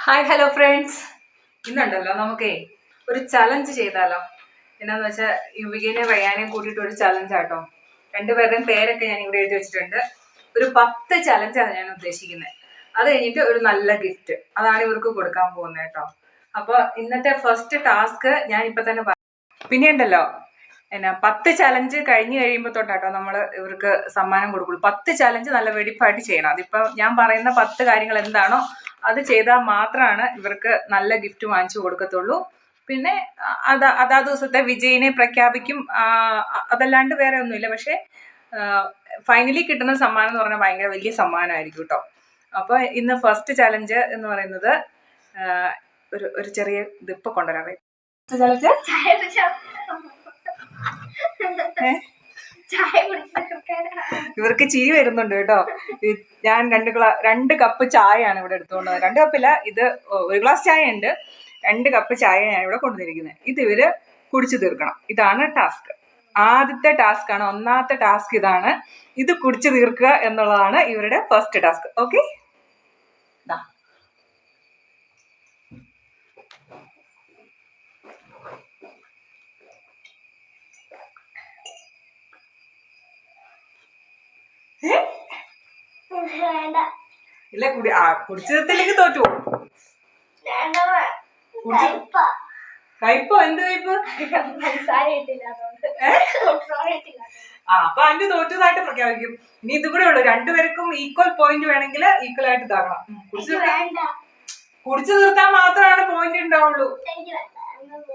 Hi hello friends, ഇന്നുണ്ടല്ലോ നമുക്കേ ഒരു challenge ചെയ്താലോ. എന്നാന്ന് വെച്ചാൽ യുവികനെ റയാനെയും കൂട്ടിയിട്ട് ഒരു ചലഞ്ച് ആട്ടോ. രണ്ടുപേരുടെയും പേരൊക്കെ ഞാൻ ഇവിടെ എഴുതി വെച്ചിട്ടുണ്ട്. ഒരു 10 ചലഞ്ചാണ് ഞാൻ ഉദ്ദേശിക്കുന്നത്. അത് കഴിഞ്ഞിട്ട് ഒരു നല്ല ഗിഫ്റ്റ്, അതാണ് ഇവർക്ക് കൊടുക്കാൻ പോകുന്നത് കേട്ടോ. അപ്പൊ ഇന്നത്തെ ഫസ്റ്റ് ടാസ്ക് ഞാൻ ഇപ്പൊ തന്നെ പിന്നെ ഉണ്ടല്ലോ 10 ചലഞ്ച് കഴിഞ്ഞ് കഴിയുമ്പോൾ തൊട്ടാട്ടോ നമ്മൾ ഇവർക്ക് സമ്മാനം കൊടുക്കുള്ളൂ. 10 ചലഞ്ച് നല്ല വെടിപ്പായിട്ട് ചെയ്യണം. അതിപ്പോ ഞാൻ പറയുന്ന 10 കാര്യങ്ങൾ എന്താണോ അത് ചെയ്താൽ മാത്രമാണ് ഇവർക്ക് നല്ല ഗിഫ്റ്റ് വാങ്ങിച്ചു കൊടുക്കത്തുള്ളൂ. പിന്നെ അതാ ദിവസത്തെ വിജയിനെ പ്രഖ്യാപിക്കും. അതല്ലാണ്ട് വേറെ ഒന്നുമില്ല. പക്ഷെ ഫൈനലി കിട്ടുന്ന സമ്മാനം എന്ന് പറഞ്ഞാൽ ഭയങ്കര വലിയ സമ്മാനമായിരിക്കും കേട്ടോ. അപ്പൊ ഇന്ന് ഫസ്റ്റ് ചലഞ്ച് എന്ന് പറയുന്നത് ഒരു ചെറിയ ഇതിപ്പൊ കൊണ്ടുവരാവേ. ചലഞ്ച് ഇവർക്ക് ചിരി വരുന്നുണ്ട് കേട്ടോ. ഞാൻ 2 കപ്പ് ചായയാണ് ഇവിടെ എടുത്തുകൊണ്ടത്. 2 കപ്പില്ല, ഇത് 1 ഗ്ലാസ് ചായ ഉണ്ട്. 2 കപ്പ് ചായ ഞാൻ ഇവിടെ കൊണ്ടുവന്നിരിക്കുന്നത്. ഇത് ഇവര് കുടിച്ചു തീർക്കണം. ഇതാണ് ടാസ്ക്. ആദ്യത്തെ ടാസ്ക് ആണ്, ഒന്നാമത്തെ ടാസ്ക് ഇതാണ്. ഇത് കുടിച്ചു തീർക്കുക എന്നുള്ളതാണ് ഇവരുടെ ഫസ്റ്റ് ടാസ്ക്. ഓക്കെ, ഇല്ല കുടിച്ചു തീർത്തില്ലെങ്കിൽ തോറ്റു. കയ്പോ? എന്ത് കയ്പ്? അപ്പൊ അതിന്റെ തോറ്റതായിട്ട് പ്രഖ്യാപിക്കും. ഇനി ഇത് കൂടെ ഉള്ളു. 2 പേർക്കും ഈക്വൽ പോയിന്റ് വേണമെങ്കിൽ ഈക്വൽ ആയിട്ട് ഇതാകണം. കുടിച്ചു തീർത്താൽ മാത്രമാണ് പോയിന്റ് ഉണ്ടാവുള്ളൂ.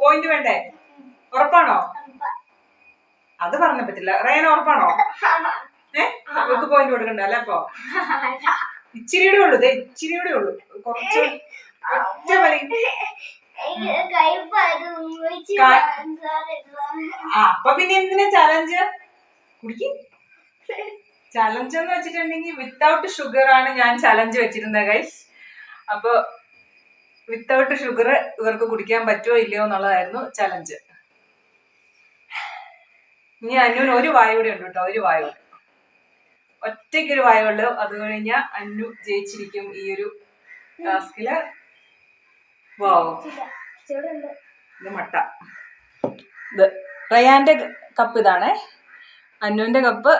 പോയിന്റ് വേണ്ടേ? ഉറപ്പാണോ? അത് പറഞ്ഞ പറ്റില്ല. റയൻ ഉറപ്പാണോ? അവർക്ക് പോയിന്റ് കൊടുക്കണ്ട അല്ലേ? അപ്പൊ ഇച്ചിരിയുടെ ഉള്ളു, ഇച്ചിരിയുടെ ഉള്ളു. കുറച്ച് ഒറ്റ വലി. അപ്പൊ പിന്നെ എന്തിനാ ചലഞ്ച്? കുടിക്കും. ചലഞ്ച് എന്ന് വെച്ചിട്ടുണ്ടെങ്കിൽ വിത്തൗട്ട് ഷുഗർ ആണ് ഞാൻ ചലഞ്ച് വെച്ചിരുന്നത് ഗൈസ്. അപ്പൊ വിത്തൗട്ട് ഷുഗർ ഇവർക്ക് കുടിക്കാൻ പറ്റുമോ ഇല്ലയോ എന്നുള്ളതായിരുന്നു ചലഞ്ച്. ഇനി അന്നൂന് ഒരു വായ കൂടെ ഉണ്ട് കേട്ടോ. ഒരു വായ കൂടെ, ഒറ്റയ്ക്കൊരു വായ ഉള്ളു. അത് കഴിഞ്ഞാൽ അന്നു ജയിച്ചിരിക്കും ഈ ഒരു ടാസ്കില്. ഇത് മട്ട. ഇത് റയാന്റെ കപ്പ് ഇതാണേ. അന്നുവിന്റെ കപ്പ്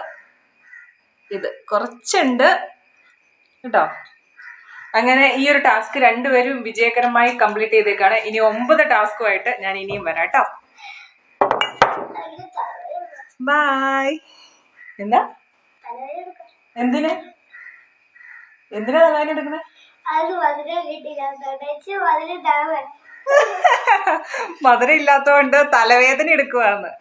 ഇത്. കുറച്ചുണ്ട് കേട്ടോ. അങ്ങനെ ഈ ഒരു ടാസ്ക് 2 പേരും വിജയകരമായി കംപ്ലീറ്റ് ചെയ്തേക്കാണ്. ഇനി 9 ടാസ്കുമായിട്ട് ഞാൻ ഇനിയും വരാം കേട്ടോ. ബായ്. എന്താ എന്തിനാ തലവേദന എടുക്കണേ? മധുരം ഇല്ലാത്തോണ്ട് തലവേദന എടുക്കുവാന്ന്.